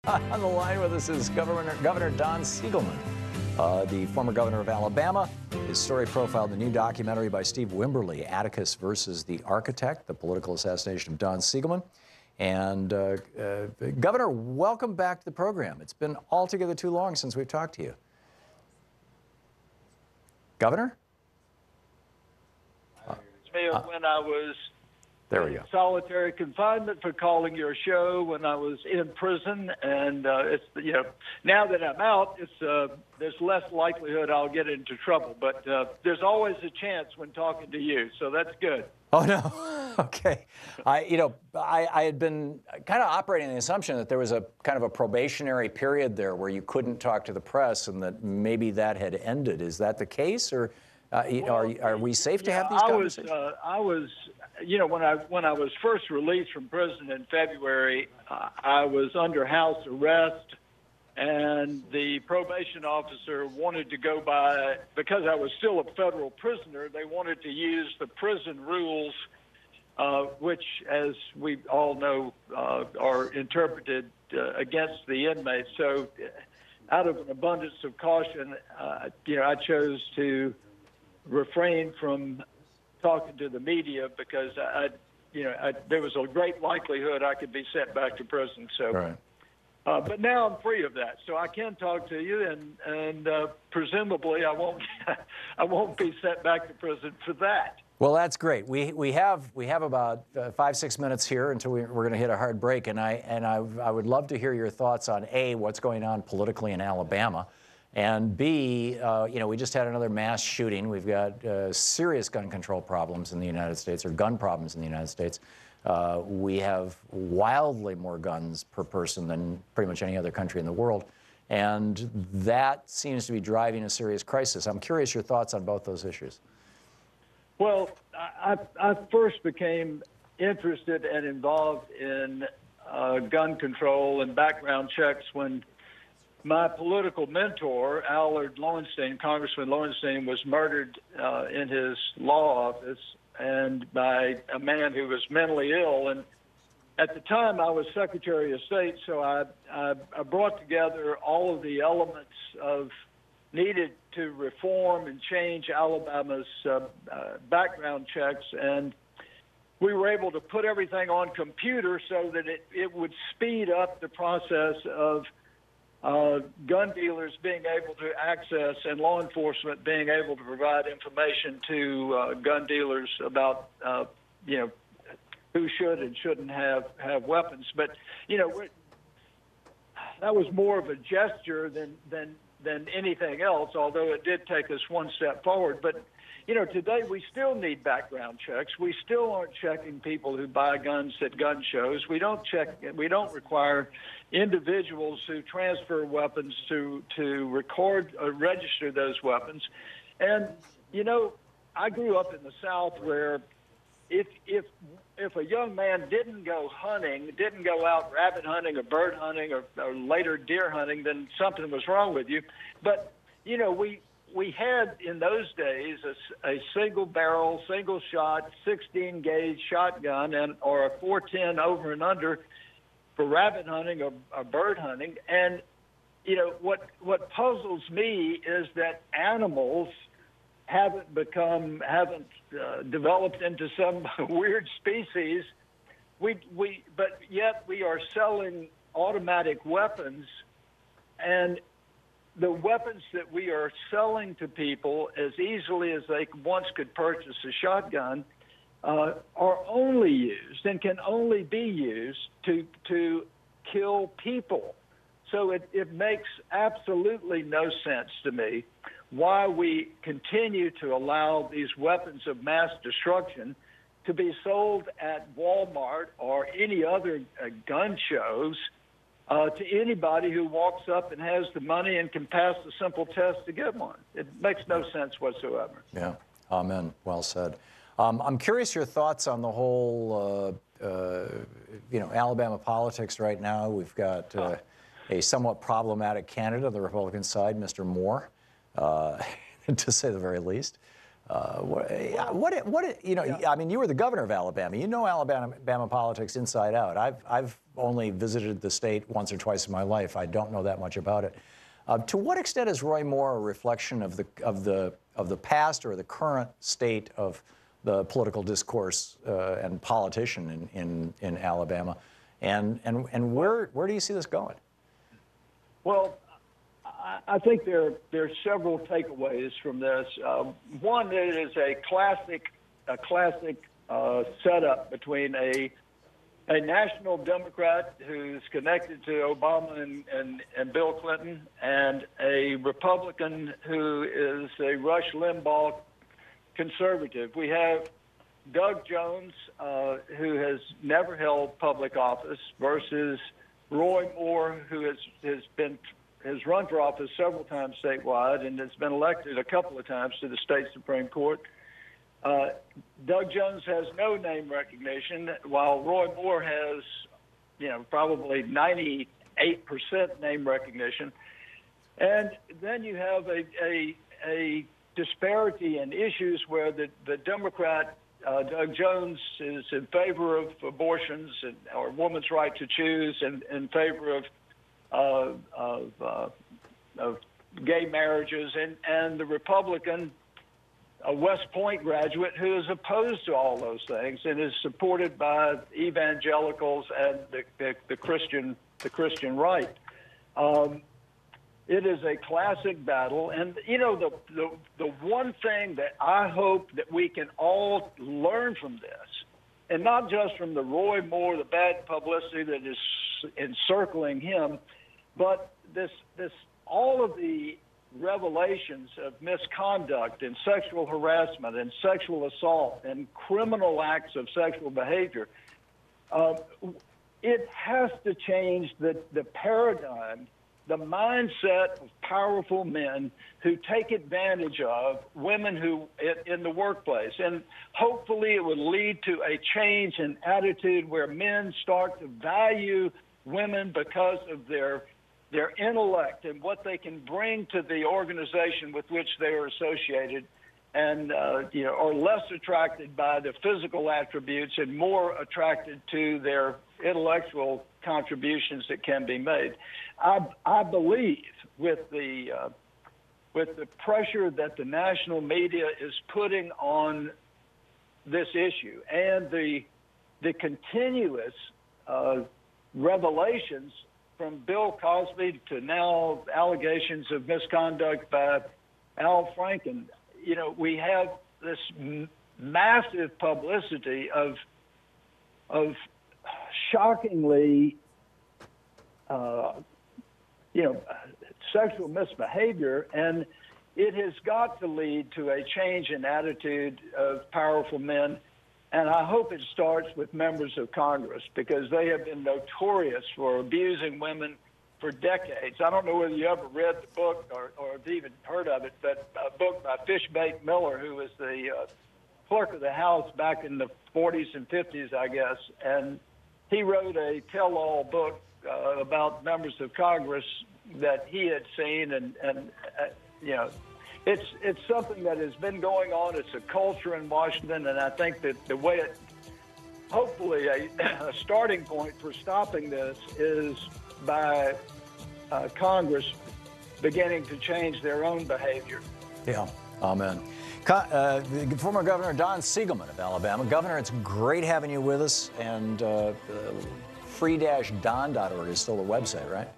On the line with us is Governor Don Siegelman, the former governor of Alabama. His story profiled in the new documentary by Steve Wimberly, Atticus versus the Architect, the political assassination of Don Siegelman. And Governor, welcome back to the program. It's been altogether too long since we've talked to you. Governor? When I was there we go. Solitary confinement for calling your show when I was in prison, and it's now that I'm out, it's there's less likelihood I'll get into trouble, but there's always a chance when talking to you, so that's good. Oh no, okay. I had been kind of operating on the assumption that there was a kind of a probationary period there where you couldn't talk to the press, and that maybe that had ended. Is that the case, or are we safe to have these conversations? I was, when I was first released from prison in February, I was under house arrest, and the probation officer wanted to go by, because I was still a federal prisoner, they wanted to use the prison rules, which, as we all know, are interpreted against the inmates. So out of an abundance of caution, I chose to refrain from talking to the media because there was a great likelihood I could be sent back to prison. So, right. But now I'm free of that, so I can talk to you, and presumably I won't be sent back to prison for that. Well, that's great. We have about 5-6 minutes here until we're going to hit a hard break, and I would love to hear your thoughts on A, what's going on politically in Alabama. And B, we just had another mass shooting. We've got serious gun control problems in the United States, or gun problems in the United States. We have wildly more guns per person than pretty much any other country in the world. And that seems to be driving a serious crisis. I'm curious your thoughts on both those issues. Well, I first became interested and involved in gun control and background checks when my political mentor, Allard Lowenstein, Congressman Lowenstein, was murdered in his law office, and by a man who was mentally ill. And at the time, I was Secretary of State, so I brought together all of the elements of needed to reform and change Alabama's background checks, and we were able to put everything on computer so that it would speed up the process of gun dealers being able to access and law enforcement being able to provide information to gun dealers about, who should and shouldn't have weapons. But, that was more of a gesture than anything else, although it did take us one step forward. But, today we still need background checks. We still aren't checking people who buy guns at gun shows. We don't require individuals who transfer weapons to record or register those weapons. And, I grew up in the South where if a young man didn't go hunting, didn't go out rabbit hunting or bird hunting or later deer hunting, then something was wrong with you. But, we had in those days a single barrel, single shot, 16 gauge shotgun or a 410 over and under for rabbit hunting or bird hunting. And, what puzzles me is that animals haven't developed into some weird species. But yet we are selling automatic weapons, and the weapons that we are selling to people as easily as they once could purchase a shotgun are only used and can only be used to kill people. So it makes absolutely no sense to me why we continue to allow these weapons of mass destruction to be sold at Walmart or any other gun shows to anybody who walks up and has the money and can pass the simple test to get one. It makes no sense whatsoever. Yeah, amen. Well said. I'm curious your thoughts on the whole, Alabama politics right now. We've got a somewhat problematic candidate on the Republican side, Mr. Moore, to say the very least. You know, I mean, you were the governor of Alabama. You know Alabama politics inside out. I've only visited the state once or twice in my life. I don't know that much about it. To what extent is Roy Moore a reflection of the past or the current state of the political discourse and politician in Alabama? And where do you see this going? Well, I think there are several takeaways from this. One, it is a classic setup between a national Democrat who's connected to Obama and Bill Clinton and a Republican who is a Rush Limbaugh conservative. We have Doug Jones, who has never held public office, versus Roy Moore, who has run for office several times statewide and has been elected a couple of times to the state Supreme Court. Doug Jones has no name recognition, while Roy Moore has, probably 98% name recognition. And then you have a disparity in issues where the Democrat, Doug Jones, is in favor of abortions or woman's right to choose, and in favor of gay marriages, and the Republican, a West Point graduate, who is opposed to all those things and is supported by evangelicals and the Christian right. It is a classic battle, and the one thing that I hope that we can all learn from this, and not just from the Roy Moore, the bad publicity that is encircling him, but all of the revelations of misconduct and sexual harassment and sexual assault and criminal acts of sexual behavior, it has to change the paradigm, the mindset of powerful men who take advantage of women who in the workplace. And hopefully it will lead to a change in attitude where men start to value women because of their intellect and what they can bring to the organization with which they are associated, and are less attracted by the physical attributes and more attracted to their intellectual contributions that can be made. I believe with the pressure that the national media is putting on this issue and the continuous revelations from Bill Cosby to now allegations of misconduct by Al Franken, we have this massive publicity of shockingly, sexual misbehavior, and it has got to lead to a change in attitude of powerful men. And I hope it starts with members of Congress, because they have been notorious for abusing women for decades. I don't know whether you ever read the book or have even heard of it, but a book by Fishbait Miller, who was the clerk of the House back in the 40s and 50s, I guess. And he wrote a tell-all book about members of Congress that he had seen, and it's something that has been going on. It's a culture in Washington, and I think that the way hopefully a starting point for stopping this is by Congress beginning to change their own behavior. Yeah, amen. Former Governor Don Siegelman of Alabama. Governor, it's great having you with us, and free-don.org is still the website, right?